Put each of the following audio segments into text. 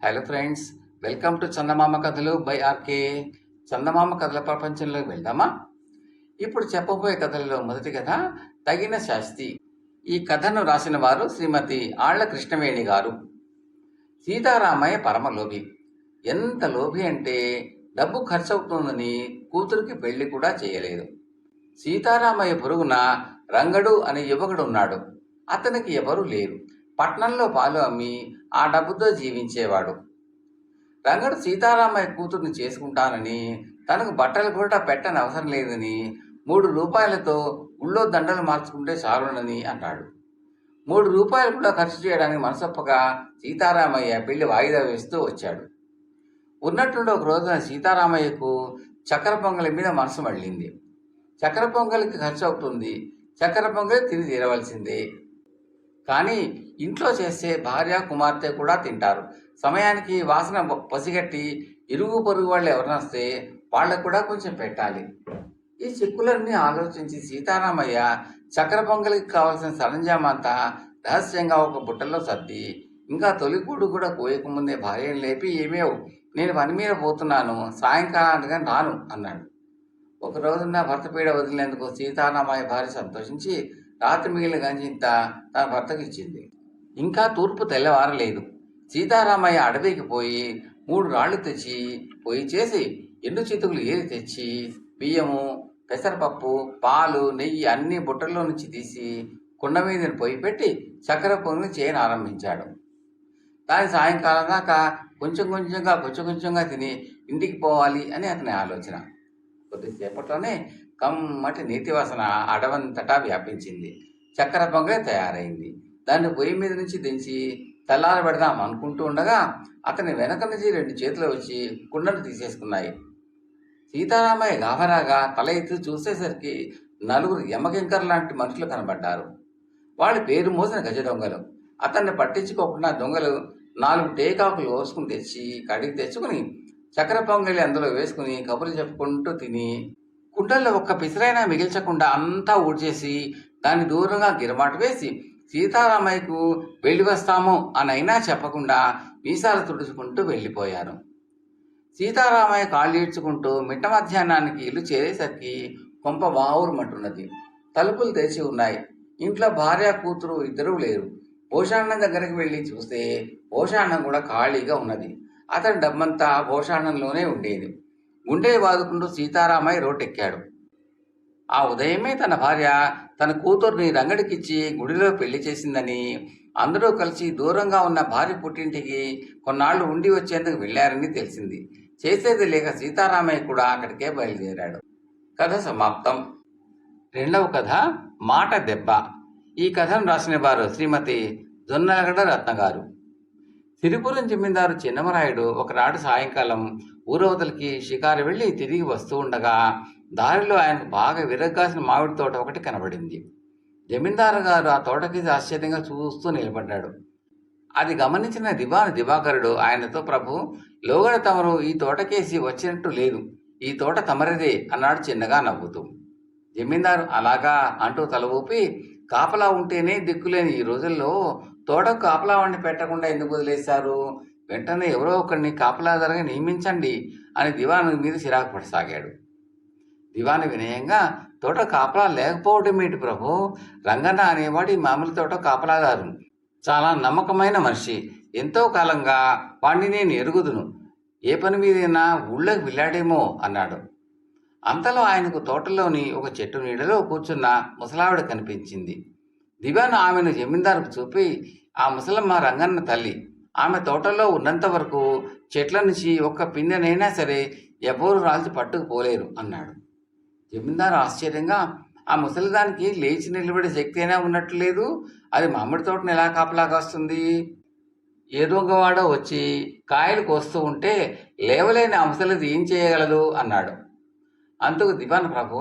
Hello friends, welcome to చందమామ కథలు by RK. చందమామ కథల ప్రపంచంలోకి వెళ్దామా? ఇప్పుడు చెప్పబోయే కథలలో మొదటి కథ తగిన శాస్తి. ఈ కథను రాసిన వారు శ్రీమతి ఆళ్ల కృష్ణవేణి గారు. సీతారామయ్య పరమ లోభి. ఎంత లోభి అంటే డబ్బు ఖర్చవుతుందని కూతురికి పెళ్లి కూడా చేయలేదు. సీతారామయ్య పొరుగున రంగడు అనే యువకుడు ఉన్నాడు. అతనికి ఎవరూ లేరు. పట్నంలో పాలు అమ్మి ఆ డబ్బుతో జీవించేవాడు. రంగడు సీతారామయ్య కూతుర్ని చేసుకుంటానని, తనకు బట్టలు కూడా పెట్టని అవసరం లేదని, 3 రూపాయలతో గుళ్ళో దండలు మార్చుకుంటే చాలునని అన్నాడు. 3 రూపాయలు కూడా ఖర్చు చేయడానికి మనసొప్పగా సీతారామయ్య పెళ్లి వాయిదా వేస్తూ వచ్చాడు. ఉన్నట్టుండి ఒక రోజున సీతారామయ్యకు చక్కెర పొంగలి మీద మనసు మళ్ళింది. చక్కెర పొంగలికి ఖర్చు అవుతుంది, చక్కెర పొంగలి తిని తీరవలసిందే. కానీ ఇంట్లో చేస్తే భార్య కుమార్తె కూడా తింటారు. సమయానికి వాసన పసిగట్టి ఇరుగు పొరుగు వాళ్ళు ఎవరైనా వస్తే వాళ్ళకు కూడా కొంచెం పెట్టాలి. ఈ చిక్కులన్నీ ఆలోచించి సీతారామయ్య చక్కెర పొంగలికి కావాల్సిన సరంజామంతా రహస్యంగా ఒక బుట్టలో సర్ది, ఇంకా తొలికూడు కూడా కోయకముందే భార్యను లేపి, ఏమేవ్, నేను పని మీద పోతున్నాను, సాయంకాలానికి రాను అన్నాడు. ఒక రోజున భర్త పీడ వదిలినందుకు సీతారామయ్య భార్య సంతోషించి రాత్రి మిగిలిన గంజింత తన భర్తకు ఇచ్చింది. ఇంకా తూర్పు తెల్లవారలేదు. సీతారామయ్య అడవికి పోయి 3 రాళ్లు తెచ్చి పొయ్యి చేసి ఎండు చితుకులు ఏరి తెచ్చి బియ్యము, పెసరపప్పు, పాలు, నెయ్యి అన్ని బుట్టల్లో నుంచి తీసి కుండ మీద పొయ్యి పెట్టి చక్కెర పొంగి చేయని ఆరంభించాడు. దాని సాయంకాలం దాకా కొంచెం కొంచెంగా తిని ఇంటికి పోవాలి అని అతని ఆలోచన. కొద్దిసేపట్లోనే కమ్మటి నీటి వాసన అడవంతటా వ్యాపించింది. చక్కెర పొంగలి తయారైంది. దాన్ని పొయ్యి మీద నుంచి దించి తెల్లారబెడదాం అనుకుంటూ ఉండగా అతని వెనక నుంచి 2 చేతులు వచ్చి కుండను తీసేసుకున్నాయి. సీతారామయ్య గాభరాగా తల ఎత్తి చూసేసరికి 4 యమకింకర్ లాంటి మనుషులు కనబడ్డారు. వాళ్ళ పేరు మోసిన గజ దొంగలు. అతన్ని పట్టించుకోకుండా దొంగలు 4 టేకాకులు కోసుకుని తెచ్చి కడిగి తెచ్చుకుని చక్కెర పొంగలి అందులో వేసుకుని కబుర్లు చెప్పుకుంటూ తిని కుండల్లో ఒక్క పిసిరైనా మిగిల్చకుండా అంతా ఊడ్చేసి దాన్ని దూరంగా గిరమాటు వేసి సీతారామయ్యకు వెళ్ళి వస్తాము అనైనా చెప్పకుండా మీసాలు తుడుచుకుంటూ వెళ్ళిపోయారు. సీతారామయ్య కాళ్ళు ఈడ్చుకుంటూ మిట్ట మధ్యాహ్నానికి ఇల్లు చేరేసరికి కొంప బావురుమంటున్నది. తలుపులు తెరిచి ఉన్నాయి. ఇంట్లో భార్య కూతురు ఇద్దరూ లేరు. భోషాన్నం దగ్గరికి వెళ్ళి చూస్తే భోషాన్నం కూడా ఖాళీగా ఉన్నది. అతని డబ్బంతా భోషాన్నంలోనే ఉండేది. గుండె బాదుకుంటూ సీతారామయ్య రోడ్డెక్కాడు. ఆ ఉదయమే తన భార్య తన కూతుర్ని రంగడికిచ్చి గుడిలో పెళ్లి చేసిందని, అందరూ కలిసి దూరంగా ఉన్న భార్య పుట్టింటికి కొన్నాళ్లు ఉండి వచ్చేందుకు వెళ్ళారని తెలిసింది. చేసేది లేక సీతారామయ్య కూడా అక్కడికే బయలుదేరాడు. కథ సమాప్తం. రెండవ కథ మాట దెబ్బ. ఈ కథను రాసిన వారు శ్రీమతి జొన్నలగడ్డ రత్న గారు. సిరిపురం జమీందారు చిన్నమరాయుడు ఒకనాడు సాయంకాలం ఊరవతలకి షికారు వెళ్ళి తిరిగి వస్తూ ఉండగా దారిలో ఆయనకు బాగా విరగ్గాసిన మామిడి తోట ఒకటి కనబడింది. జమీందారు గారు ఆ తోటకి ఆశ్చర్యంగా చూస్తూ నిలబడ్డాడు. అది గమనించిన దివాకరుడు ఆయనతో, ప్రభు, లోగడ తమరు ఈ తోటకేసి వచ్చినట్టు లేదు, ఈ తోట తమరిదే అన్నాడు చిన్నగా నవ్వుతూ. జమీందారు అలాగా అంటూ తల ఊపి, కాపలా ఉంటేనే దిక్కులేని ఈ రోజుల్లో తోటకు కాపలా వాడిని పెట్టకుండా ఎందుకు వదిలేశారు? వెంటనే ఎవరో ఒకరిని కాపలాదారుగా నియమించండి అని దివాను మీద చిరాకు పడసాగాడు. దివాను వినయంగా, తోట కాపలా లేకపోవడం ఏంటి ప్రభు? రంగన్న అనేవాడు ఈ మామూలు తోట కాపలాదారు. చాలా నమ్మకమైన మనిషి. ఎంతో కాలంగా వాణ్ణి నేను ఎరుగుదును. ఏ పని మీదైనా ఊళ్ళోకి వెళ్ళాడేమో అన్నాడు. అంతలో ఆయనకు తోటలోని ఒక చెట్టు నీడలో కూర్చున్న ముసలావిడ కనిపించింది. దివాను ఆమెను జమీందారుకు చూపి, ఆ ముసలమ్మ రంగన్న తల్లి. ఆమె తోటలో ఉన్నంత వరకు చెట్ల నుంచి ఒక్క పిందెనైనా సరే ఎవరు రాల్చి పట్టుకుపోలేరు అన్నాడు. జమీందారు ఆశ్చర్యంగా, ఆ ముసలిదానికి లేచి నిలబడే శక్తి అయినా ఉన్నట్టు లేదు, అది మామిడి తోటను ఎలా కాపలాగాస్తుంది? ఏ దొంగవాడో వచ్చి కాయలు కోస్తూ ఉంటే లేవలేని ఆ ముసలిది ఏం చేయగలదు అన్నాడు. అందుకు దివాన్, ప్రభు,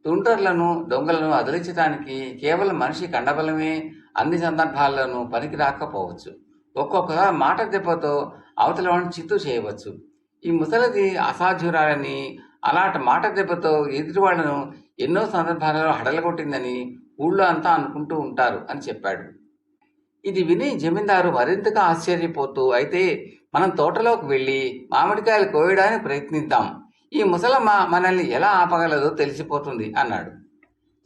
తుంటర్లను దొంగలను అదిలించడానికి కేవలం మనిషి కండబలమే అన్ని సందర్భాల్లోనూ పనికి రాకపోవచ్చు. ఒక్కొక్క మాట దెబ్బతో అవతల వాడిని చిత్తు చేయవచ్చు. ఈ ముసలిది అసాధ్యురాలని, అలాంటి మాట దెబ్బతో ఎదుటి వాళ్ళను ఎన్నో సందర్భాలలో హడలగొట్టిందని ఊళ్ళో అంతా అనుకుంటూ ఉంటారు అని చెప్పాడు. ఇది విని జమీందారు మరింతగా ఆశ్చర్యపోతూ, అయితే మనం తోటలోకి వెళ్ళి మామిడికాయలు కోయడానికి ప్రయత్నిద్దాం. ఈ ముసలమ్మ మనల్ని ఎలా ఆపగలదో తెలిసిపోతుంది అన్నాడు.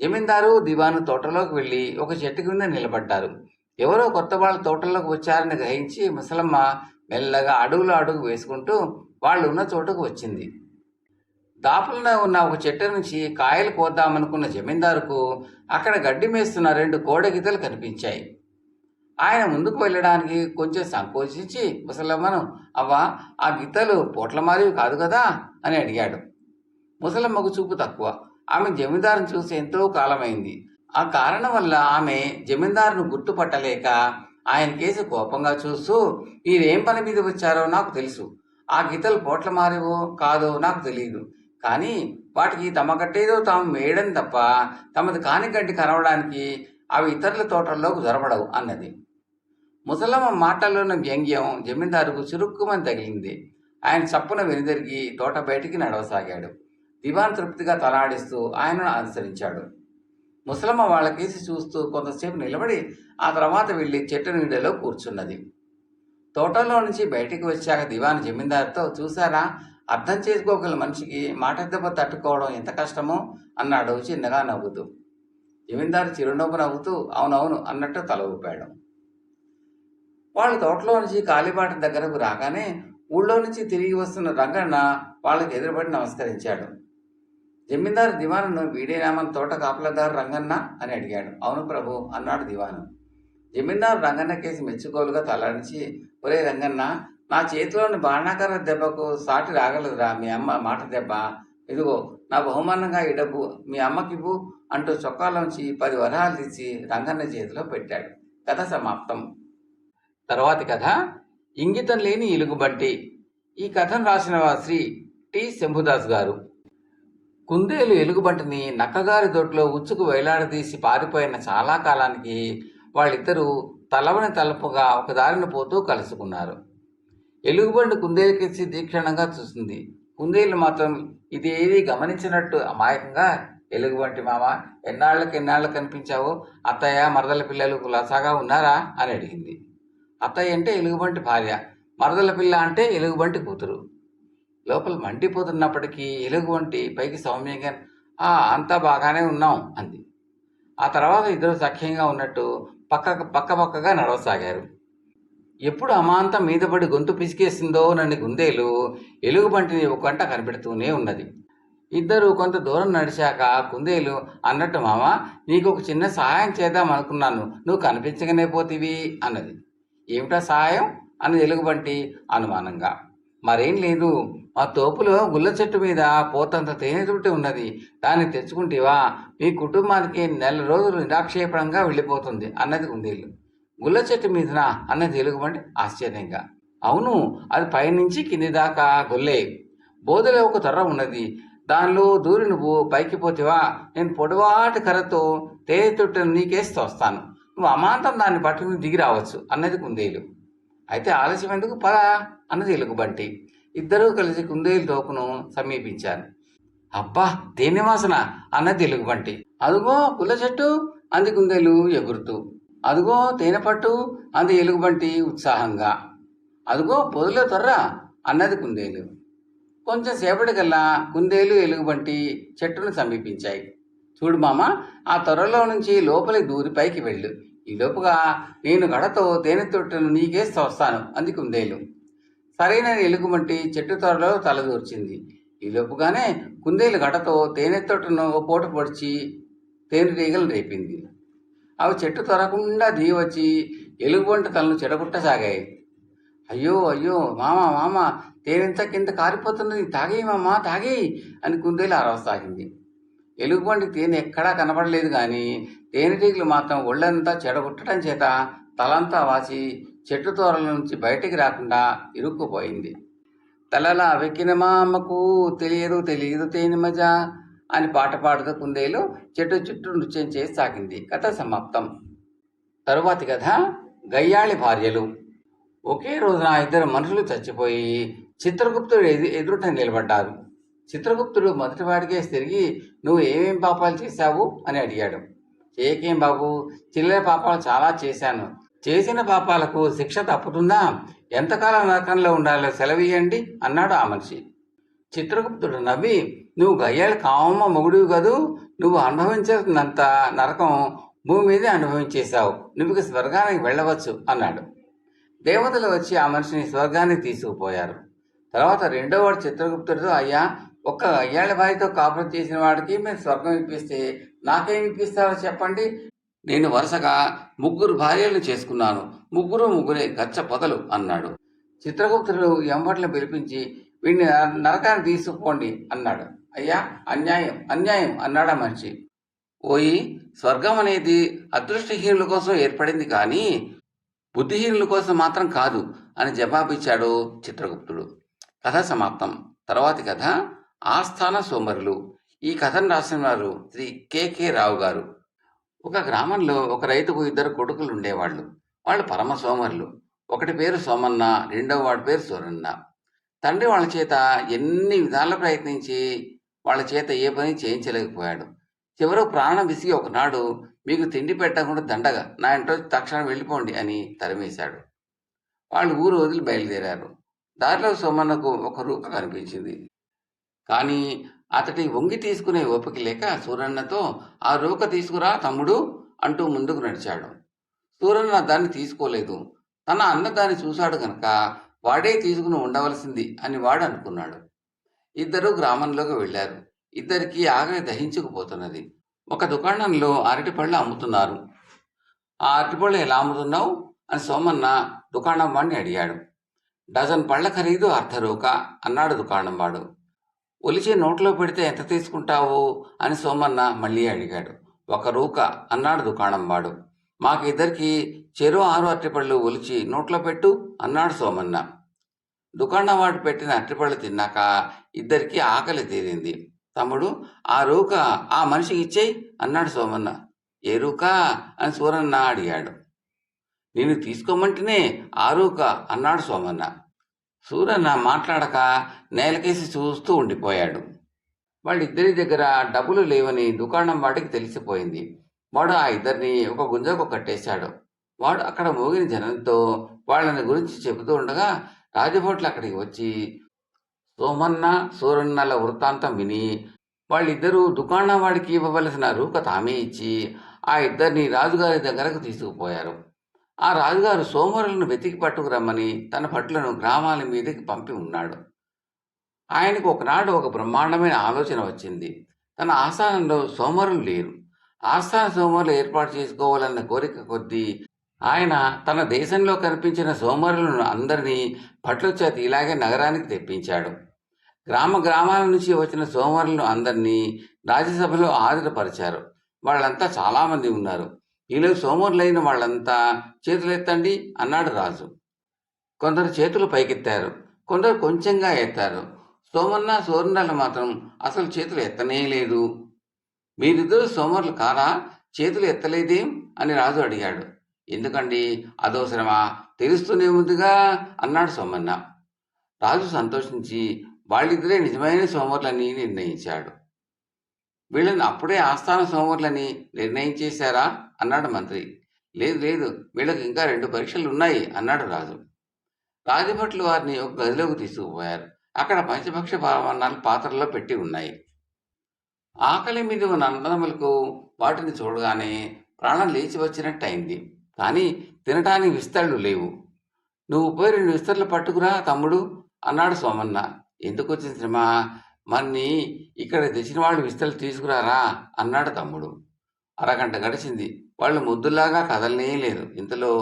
జమీందారు దివాను తోటలోకి వెళ్ళి ఒక చెట్టు కింద నిలబడ్డారు. ఎవరో కొత్త వాళ్ళ తోటలోకి వచ్చారని గ్రహించి ముసలమ్మ మెల్లగా అడుగులో అడుగు వేసుకుంటూ వాళ్ళు ఉన్న చోటుకు వచ్చింది. దాపులన ఉన్న ఒక చెట్టు నుంచి కాయలు కోద్దామనుకున్న జమీందారుకు అక్కడ గడ్డి మేస్తున్న 2 కోడెగీతలు కనిపించాయి. ఆయన ముందుకు వెళ్ళడానికి కొంచెం సంకోచించి ముసలమ్మను, అవ్వా, ఆ గీతలు పోట్లమారివి కాదు కదా అని అడిగాడు. ముసలమ్మకు చూపు తక్కువ. ఆమె జమీందారును చూసి ఎంతో కాలమైంది. ఆ కారణం వల్ల ఆమె జమీందారును గుర్తుపట్టలేక ఆయన కేసి కోపంగా చూస్తూ, మీరేం పని మీద వచ్చారో నాకు తెలుసు. ఆ గీతలు పోట్లమారివో కాదో నాకు తెలియదు. కానీ వాటికి తమ గట్టేదో తాము మేయడం తప్ప తమది కాని గడ్డి కరవడానికి అవి ఇతరుల తోటల్లోకి దొరబడవు అన్నది. ముసలమ్మ మాటల్లోని వ్యంగ్యం జమీందారుకు చురుక్కుమని తగిలింది. ఆయన చప్పున వెనుదిరిగి తోట బయటికి నడవసాగాడు. దివాన్ తృప్తిగా తలాడిస్తూ ఆయనను అనుసరించాడు. ముసలమ్మ వాళ్ళకేసి చూస్తూ కొంతసేపు నిలబడి ఆ తర్వాత వెళ్ళి చెట్టు నీడలో కూర్చున్నది. తోటలో నుంచి బయటికి వచ్చాక దివాన్ జమీందారుతో, చూసారా, అర్థం చేసుకోగల మనిషికి మాట దెబ్బ తట్టుకోవడం ఎంత కష్టమో అన్నాడు చిన్నగా నవ్వుతూ. జమీందారు చిరునవ్వు నవ్వుతూ అవునవును అన్నట్టు తల ఊపాడు. వాళ్ళు తోటలో నుంచి కాలిబాట దగ్గరకు రాగానే ఊళ్ళో నుంచి తిరిగి వస్తున్న రంగన్న వాళ్ళకి ఎదురుపడి నమస్కరించాడు. జమీందారు దివానును, వీడేనా మన తోట కాపలదారు రంగన్న అని అడిగాడు. అవును ప్రభు అన్నాడు దివాను. జమీందారు రంగన్న కేసి మెచ్చుకోలుగా తలాడించి, ఒరే రంగన్న, నా చేతిలోని బాణాకర దెబ్బకు సాటి రాగలదురా మీ అమ్మ మాట దెబ్బ. ఇదిగో నా బహుమానంగా ఈ డబ్బు మీ అమ్మకివ్వు అంటూ చొక్కాలోంచి 10 వరహాలు తీసి రంగన్న చేతిలో పెట్టాడు. కథ సమాప్తం. తర్వాతి కథ ఇంగితం లేని ఎలుగుబంటి. ఈ కథను రాసిన శ్రీ టి శంభుదాస్ గారు. కుందేలు ఎలుగుబంటిని నక్కగారి దొడ్లో ఉచ్చుకు వేలాడదీసి పారిపోయిన చాలా కాలానికి వాళ్ళిద్దరూ తలవని తలపుగా ఒక దారిన పోతూ కలుసుకున్నారు. ఎలుగుబంటి కుందేలుకేసి తీక్షణంగా చూసింది. కుందేలు మాత్రం ఇదేది గమనించినట్టు అమాయకంగా, ఎలుగుబంటి మామ, ఎన్నాళ్ళు కనిపించావో, అత్తయ్య మరదల పిల్లలు కులాసాగా ఉన్నారా అని అడిగింది. అత్తయ్య అంటే ఎలుగుబంటి భార్య, మరదల పిల్ల అంటే ఎలుగుబంటి కూతురు. లోపల మండిపోతున్నప్పటికీ ఎలుగుబంటి పైకి సౌమ్యంగా అంతా బాగానే ఉన్నాం అంది. ఆ తర్వాత ఇద్దరు సఖ్యంగా ఉన్నట్టు పక్కగా నడవసాగారు. ఎప్పుడు అమాంతం మీదపడి గొంతు పిసికేసిందో నన్ను కుందేలు ఎలుగుబంటిని ఒక గంట కనిపెడుతూనే ఉన్నది. ఇద్దరు కొంత దూరం నడిచాక కుందేలు అన్నట్టు, మామ, నీకు ఒక చిన్న సహాయం చేద్దాం అనుకున్నాను, నువ్వు కనిపించగానే పోతివి అన్నది. ఏమిటా సహాయం అన్నది ఎలుగుబంటి అనుమానంగా. మరేం లేదు, మా తోపులో గుల్ల చెట్టు మీద పోతంత తేనె తుట్టి ఉన్నది, దాన్ని తెచ్చుకుంటేవా మీ కుటుంబానికి 4 రోజులు నిరాక్షేపణంగా వెళ్ళిపోతుంది అన్నది కుందేలు. గుల్ల చెట్టు మీదనా అన్నది ఎలుగుబంటి ఆశ్చర్యంగా. అవును, అది పైనుంచి కింది దాకా గొల్లే. బోధలో ఒక తొర్ర ఉన్నది, దానిలో దూరి నువ్వు పైకి పోతేవా నేను పొడవాటి కర్రతో తేనె తుట్టను నీకేసి తోస్తాను, నువ్వు అమాంతం దాన్ని పట్టుకుని దిగి రావచ్చు అన్నది కుందేలు. అయితే ఆలస్యం ఎందుకు, పద అన్నది ఎలుగుబంటి. ఇద్దరూ కలిసి కుందేలు తోపును సమీపించారు. అబ్బా, తేనె వాసన అన్నది ఎలుగుబంటి. అదుగో పుల్ల చెట్టు అంది కుందేలు ఎగురుతూ. అదుగో తేనె పట్టు అంది ఎలుగుబంటి ఉత్సాహంగా. అదుగో పొదలో తొర్ర అన్నది కుందేలు. కొంచెం సేపటికల్లా కుందేలు ఎలుగుబంటి చెట్టును సమీపించాయి. చూడు మామ, ఆ తొర్రలో నుంచి లోపలికి దూరి పైకి వెళ్ళు, ఈలోపుగా నేను గడతో తేనె తొట్టును నీకేసి వస్తాను అంది కుందేలు. సరైన ఎలుగుబంటి చెట్టు త్వరలో తలదూర్చింది. ఈలోపుగానే కుందేలు గడతో తేనె తొట్టును పోటు పొడిచి తేనెటీగలు రేపింది. అవి చెట్టు త్వరకుండా దిగి వచ్చి ఎలుగుబంటి తలను చెడగొట్టసాగాయి. అయ్యో అయ్యో, మామ, తేనెంత కింద కారిపోతున్నది, తాగేయి మామ, తాగేయి అని కుందేలు అరవసాగింది. ఎలుగుబంటి తేనె ఎక్కడా కనబడలేదు, కానీ తేనెటీగలు మాత్రం ఒళ్ళంతా చెడగొట్టడం చేత తలంతా వాసి చెట్టు తోరల నుంచి బయటికి రాకుండా ఇరుక్కుపోయింది. తలలా వెక్కిన మా అమ్మకు తెలియదు తేనె మజా అని పాట పాడుతూ కుందేలు చెట్టు చుట్టూ నృత్యం చేసి సాగింది. కథ సమాప్తం. తరువాతి కథ గయ్యాళి భార్యలు. ఒకే రోజున 2 మనుషులు చచ్చిపోయి చిత్రగుప్తుడు ఎదురుట నిలబడ్డారు. చిత్రగుప్తుడు మొదటివాడికే తిరిగి, నువ్వు ఏమేం పాపాలు చేశావు అని అడిగాడు. చేయకేం బాబు, చిల్లర పాపాలు చాలా చేశాను. చేసిన పాపాలకు శిక్ష తప్పుతుందా? ఎంతకాలం నరకంలో ఉండాలో సెలవియండి అన్నాడు ఆ మనిషి. చిత్రగుప్తుడు నవ్వి, నువ్వు గయ్యాళి కామమ్మ మొగుడివి కదూ, నువ్వు అనుభవించినంత నరకం భూమి మీదే అనుభవించేశావు, నువ్వు ఇక స్వర్గానికి వెళ్ళవచ్చు అన్నాడు. దేవతలు వచ్చి ఆ మనిషిని స్వర్గానికి తీసుకుపోయారు. తర్వాత రెండోవాడు చిత్రగుప్తుడితో, అయ్యా, ఒక్క గయ్యాళి భార్యతో కాపురం చేసిన వాడికి మీరు స్వర్గం ఇప్పిస్తే నాకేం ఇప్పిస్తారో చెప్పండి. నేను వరుసగా 3 భార్యలను చేసుకున్నాను, ముగ్గురే గచ్చ పొదలు అన్నాడు. చిత్రగుప్తుడు ఎంబట్లను పిలిపించి, వీడిని నరకాన్ని తీసుకుపోండి అన్నాడు. అయ్యా, అన్యాయం అన్యాయం అన్నాడా మనిషి. ఓయి, స్వర్గం అనేది అదృష్టహీనుల కోసం ఏర్పడింది కానీ బుద్ధిహీనుల కోసం మాత్రం కాదు అని జవాబిచ్చాడు చిత్రగుప్తుడు. కథ సమాప్తం. తర్వాతి కథ ఆస్థాన సోమరులు. ఈ కథను రాసిన వారు శ్రీ కె రావు గారు. ఒక గ్రామంలో ఒక రైతుకు 2 కొడుకులు ఉండేవాళ్ళు. వాళ్ళు పరమ సోమరులు. ఒకటి పేరు సోమన్న, రెండవ వాడి పేరు సూరన్న. తండ్రి వాళ్ళ చేత ఎన్ని విధాలు ప్రయత్నించి వాళ్ళ చేత ఏ పని చేయించలేకపోయాడు. చివరకు ప్రాణం విసిగి ఒకనాడు, మీకు తిండి పెట్టకుండా దండగా నా ఇంట్లో తక్షణం వెళ్ళిపోండి అని తరిమేశాడు. వాళ్ళు ఊరు వదిలి బయలుదేరారు. దారిలో సోమన్నకు ఒక రూక కనిపించింది. కానీ అతడి వంగి తీసుకునే ఓపిక లేక సూరన్నతో, ఆ రూక తీసుకురా తమ్ముడు అంటూ ముందుకు నడిచాడు. సూరన్న దాన్ని తీసుకోలేదు. తన అన్న దాన్ని చూశాడు కనుక వాడే తీసుకుని ఉండవలసింది అని వాడు అనుకున్నాడు. ఇద్దరు గ్రామంలోకి వెళ్ళారు. ఇద్దరికి ఆకలి దహించుకుపోతున్నది. ఒక దుకాణంలో అరటిపళ్ళు అమ్ముతున్నారు. ఆ అరటిపళ్ళు ఎలా అమ్ముతున్నావు అని సోమన్న దుకాణం వాడిని అడిగాడు. డజన్ పళ్ళ ఖరీదు 1/2 రూక అన్నాడు దుకాణం వాడు. ఒలిచి నోట్లో పెడితే ఎంత తీసుకుంటావు అని సోమన్న మళ్ళీ అడిగాడు. 1 రూక అన్నాడు దుకాణం వాడు. మాకు ఇద్దరికి చెరో 6 అరటిపళ్ళు ఒలిచి నోట్లో పెట్టు అన్నాడు సోమన్న. దుకాణం వాడు పెట్టిన అరటిపళ్ళు తిన్నాక ఇద్దరికి ఆకలి తీరింది. తమ్ముడు, ఆ రూక ఆ మనిషికి ఇచ్చేయి అన్నాడు సోమన్న. ఏ రూక అని సూరన్న అడిగాడు. నేను తీసుకోమంటేనే ఆ రూక అన్నాడు సోమన్న. సూరన్న మాట్లాడక నేలకేసి చూస్తూ ఉండిపోయాడు. వాళ్ళిద్దరి దగ్గర డబ్బులు లేవని దుకాణం వాడికి తెలిసిపోయింది. వాడు ఆ ఇద్దరిని ఒక గుంజకు కట్టేశాడు. వాడు అక్కడ మోగిన జనంతో వాళ్ళని గురించి చెబుతూ ఉండగా రాజభట్లు అక్కడికి వచ్చి సోమన్న సూరన్నల వృత్తాంతం విని వాళ్ళిద్దరూ దుకాణం వాడికి ఇవ్వవలసిన రూక తామే ఇచ్చి ఆ ఇద్దరిని రాజుగారి దగ్గరకు తీసుకుపోయారు. ఆ రాజుగారు సోమరులను వెతికి పట్టుకురమ్మని తన భటులను గ్రామాల మీదకి పంపి ఉన్నాడు. ఆయనకు ఒకనాడు ఒక బ్రహ్మాండమైన ఆలోచన వచ్చింది. తన ఆస్థానంలో సోమరులు లేరు. ఆస్థాన సోమరులు ఏర్పాటు చేసుకోవాలన్న కోరిక కొద్దీ ఆయన తన దేశంలో కనిపించిన సోమరులను అందరినీ భట్ల చేత ఇలాగే నగరానికి తెప్పించాడు. గ్రామాల నుంచి వచ్చిన సోమరులను అందరినీ రాజ్యసభలో హాజరుపరిచారు. వాళ్ళంతా చాలామంది ఉన్నారు. ఈలో సోమరులైన వాళ్ళంతా చేతులెత్తండి అన్నాడు రాజు. కొందరు చేతులు పైకెత్తారు, కొందరు కొంచెంగా ఎత్తారు. సోమన్న సూరన్నలు మాత్రం అసలు చేతులు ఎత్తనే లేదు. మీరిద్దరూ సోమరులు కారా, చేతులు ఎత్తలేదేం అని రాజు అడిగాడు. ఎందుకండి, అదోసరమా, తెలుస్తూనే ఉందిగా అన్నాడు సోమన్న. రాజు సంతోషించి వాళ్ళిద్దరే నిజమైన సోమరులని నిర్ణయించాడు. వీళ్ళని అప్పుడే ఆస్థాన సోమరులని నిర్ణయించేశారా అన్నాడు మంత్రి. లేదు లేదు, వీళ్ళకి ఇంకా 2 పరీక్షలు ఉన్నాయి అన్నాడు రాజు. రాజభట్లు వారిని ఒక గదిలోకి తీసుకుపోయారు. అక్కడ పంచభక్ష పరమాన్నాలు పాత్రలో పెట్టి ఉన్నాయి. ఆకలి మీద ఉన్న అన్నదమ్ములకు వాటిని చూడగానే ప్రాణం లేచి వచ్చినట్టయింది. కానీ తినటానికి విస్తళ్ళు లేవు. నువ్వు పోయి 2 విస్తర్లు పట్టుకురా తమ్ముడు అన్నాడు సోమన్న. ఎందుకు వచ్చిన శ్రమ, మన్ని ఇక్కడ తెచ్చిన వాళ్ళు విస్తలు తీసుకురారా అన్నాడు తమ్ముడు. అరగంట గడిచింది. వాళ్ళు ముద్దులాగా కదలనే లేదు. ఇంతలో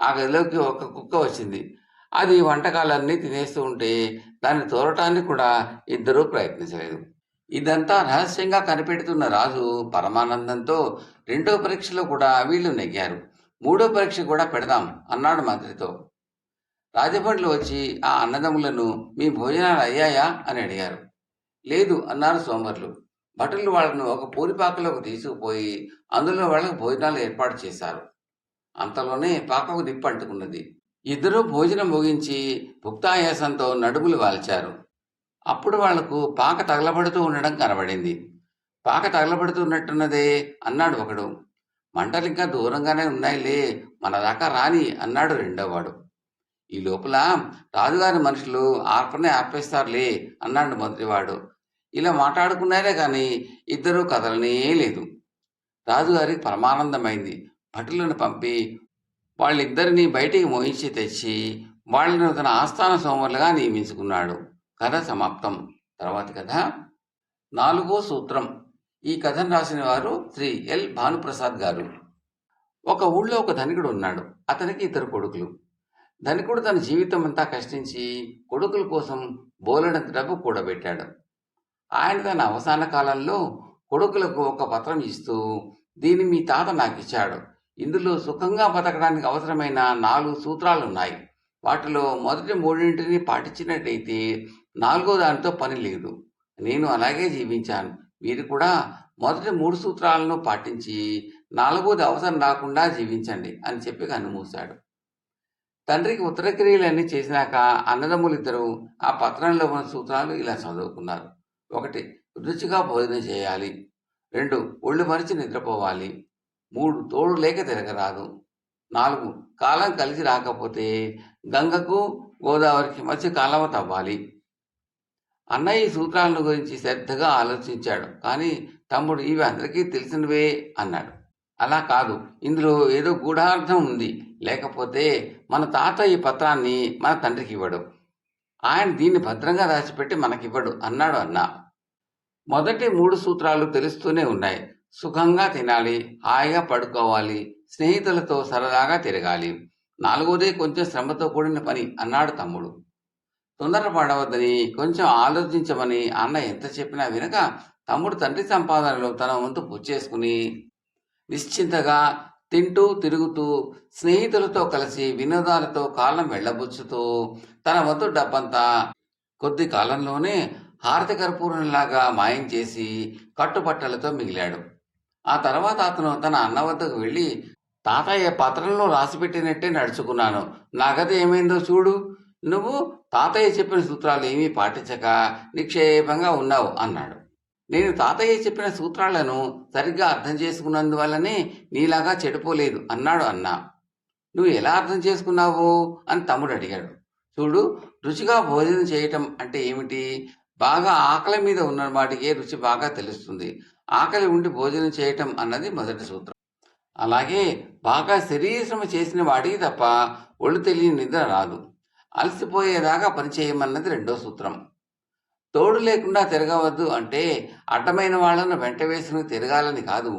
ఆ గదిలోకి ఒక కుక్క వచ్చింది. అది వంటకాలన్నీ తినేస్తూ ఉంటే దాన్ని తోరటానికి కూడా ఇద్దరూ ప్రయత్నించలేదు. ఇదంతా రహస్యంగా కనిపెడుతున్న రాజు పరమానందంతో 2వ పరీక్షలో కూడా వీళ్ళు నెగ్గారు. 3వ పరీక్ష కూడా పెడదాం అన్నాడు మంత్రితో. రాజభట్లు వచ్చి ఆ అన్నదమ్ములను మీ భోజనాలు అయ్యాయా అని అడిగారు. లేదు అన్నారు సోమరులు. భటులు వాళ్ళను ఒక పూరిపాకలోకి తీసుకుపోయి అందులో వాళ్ళకు భోజనాలు ఏర్పాటు చేశారు. అంతలోనే పాకకు నిప్పు అంటుకున్నది. ఇద్దరూ భోజనం ముగించి భుక్తాయాసంతో నడుములు వాల్చారు. అప్పుడు వాళ్లకు పాక తగలబడుతూ ఉండడం కనబడింది. పాక తగలబడుతున్నట్టున్నదే అన్నాడు ఒకడు. మంటలింకా దూరంగానే ఉన్నాయిలే, మన దాకా రాని అన్నాడు రెండోవాడు. ఈ లోపల రాజుగారి మనుషులు ఆర్పనే ఆర్పేస్తారులే అన్నాడు మొదటివాడు. ఇలా మాట్లాడుకున్నారే కానీ ఇద్దరూ కదలనే లేదు. రాజుగారికి పరమానందమైంది. భటులను పంపి వాళ్ళిద్దరినీ బయటికి మోయించి తెచ్చి వాళ్ళను తన ఆస్థాన సోమరులుగా నియమించుకున్నాడు. కథ సమాప్తం. తర్వాతి కథ 4వ సూత్రం. ఈ కథను రాసిన వారు శ్రీ ఎల్ భానుప్రసాద్ గారు. ఒక ఊళ్ళో ఒక ధనికుడు ఉన్నాడు. అతనికి 2 కొడుకులు. ధనికుడు తన జీవితం అంతా కష్టించి కొడుకుల కోసం బోలెడంత డబ్బు కూడబెట్టాడు. ఆయన తన అవసాన కాలంలో కొడుకులకు ఒక పత్రం ఇస్తూ, దీన్ని మీ తాత నాకిచ్చాడు. ఇందులో సుఖంగా బతకడానికి అవసరమైన 4 సూత్రాలున్నాయి. వాటిలో మొదటి 3 పాటించినట్టయితే 4వ దానితో పని లేదు. నేను అలాగే జీవించాను. మీరు కూడా మొదటి 3 సూత్రాలను పాటించి 4వది అవసరం రాకుండా జీవించండి అని చెప్పి కన్నుమూశాడు. తండ్రికి ఉత్తరక్రియలన్నీ చేసినాక అన్నదమ్ములిద్దరూ ఆ పత్రంలో ఉన్న సూత్రాలు ఇలా చదువుకున్నారు. 1. రుచిగా భోజనం చేయాలి. 2. ఒళ్ళు మరిచి నిద్రపోవాలి. 3. తోడు లేక తిరగరాదు. 4. కాలం కలిసి రాకపోతే గంగకు గోదావరికి మధ్య కాలవ తవ్వాలి. అన్నయ్య ఈ సూత్రాలను గురించి శ్రద్ధగా ఆలోచించాడు. కానీ తమ్ముడు, ఇవి అందరికీ తెలిసినవే అన్నాడు. అలా కాదు, ఇందులో ఏదో గూఢార్థం ఉంది. లేకపోతే మన తాత ఈ పత్రాన్ని మన తండ్రికి ఇవ్వడు. ఆయన దీన్ని భద్రంగా దాచిపెట్టి మనకివ్వడు అన్నాడు అన్న. మొదటి 3 సూత్రాలు తెలుస్తూనే ఉన్నాయి. సుఖంగా తినాలి, హాయిగా పడుకోవాలి, స్నేహితులతో సరదాగా తిరగాలి. 4వదే కొంచెం శ్రమతో కూడిన పని అన్నాడు తమ్ముడు. తొందరపడవద్దని, కొంచెం ఆలోచించమని అన్న ఎంత చెప్పినా వినక తమ్ముడు తండ్రి సంపాదనలో తన వంతు పుచ్చేసుకుని నిశ్చింతగా తింటూ తిరుగుతూ స్నేహితులతో కలిసి వినోదాలతో కాలం వెళ్ళబుచ్చుతూ తన వంతు డబ్బంతా కొద్ది కాలంలోనే హారతి కర్పూరంలాగా మాయం చేసి కట్టుబట్టలతో మిగిలాడు. ఆ తర్వాత అతను తన అన్న వద్దకు వెళ్ళి, తాతయ్య పత్రంలో రాసిపెట్టినట్టే నడుచుకున్నాను. నా గది ఏమైందో చూడు. నువ్వు తాతయ్య చెప్పిన సూత్రాలు ఏమీ పాటించక నిక్షేపంగా ఉన్నావు అన్నాడు. నేను తాతయ్య చెప్పిన సూత్రాలను సరిగ్గా అర్థం చేసుకున్నందువల్లనే నీలాగా చెడిపోలేదు అన్నాడు అన్న. నువ్వు ఎలా అర్థం చేసుకున్నావు అని తమ్ముడు అడిగాడు. చూడు, రుచిగా భోజనం చేయటం అంటే ఏమిటి? బాగా ఆకలి మీద ఉన్న వాటికే రుచి బాగా తెలుస్తుంది. ఆకలి ఉండి భోజనం చేయటం అన్నది మొదటి సూత్రం. అలాగే బాగా శరీరశ్రమ చేసిన వాడికి తప్ప ఒళ్ళు తెలియని నిద్ర రాదు. అలసిపోయేదాకా పనిచేయమన్నది 2వ సూత్రం. తోడు లేకుండా తిరగవద్దు అంటే అడ్డమైన వాళ్లను వెంట వేసుకుని తిరగాలని కాదు,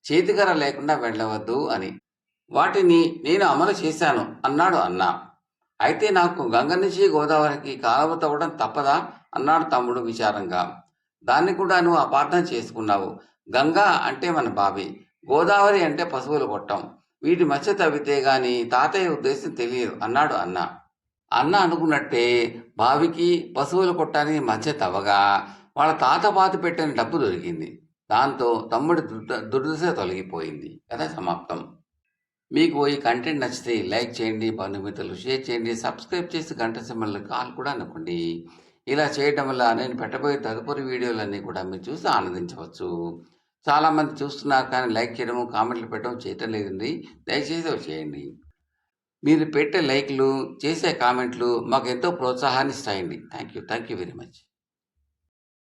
చేతికర్ర లేకుండా వెళ్ళవద్దు అని. వాటిని నేను అమలు చేశాను అన్నాడు అన్న. అయితే నాకు గంగ నుంచి గోదావరికి కాలువ తవ్వడం తప్పదా అన్నాడు తమ్ముడు విచారంగా. దాన్ని కూడా నువ్వు అపార్థం చేసుకున్నావు. గంగా అంటే మన బావి, గోదావరి అంటే పశువుల కొట్టం. వీటి మధ్య తవ్వితే గాని తాతయ్య ఉద్దేశం తెలియదు అన్నాడు అన్న. అన్న అనుకున్నట్టే బావికి పశువుల కొట్టానికి మధ్య తవ్వగా వాళ్ళ తాత పాతి పెట్టిన డబ్బు దొరికింది. దాంతో తమ్ముడి దుర్దశ తొలగిపోయింది. కథ సమాప్తం. మీకు ఈ కంటెంట్ నచ్చితే లైక్ చేయండి, బంధుమిత్రులు షేర్ చేయండి, సబ్స్క్రైబ్ చేసి గంట సింబల్ కాల్ కూడా అనుకోండి. ఇలా చేయడం వల్ల నేను పెట్టబోయే తదుపరి వీడియోలన్నీ కూడా మీరు చూసి ఆనందించవచ్చు. చాలామంది చూస్తున్నారు కానీ లైక్ చేయడము, కామెంట్లు పెట్టడం చేయటం లేదండి. దయచేసి అవి చేయండి. మీరు పెట్టే లైక్లు, చేసే కామెంట్లు మాకు ఎంతో ప్రోత్సాహాన్ని ఇస్తాయండి. Thank you very much.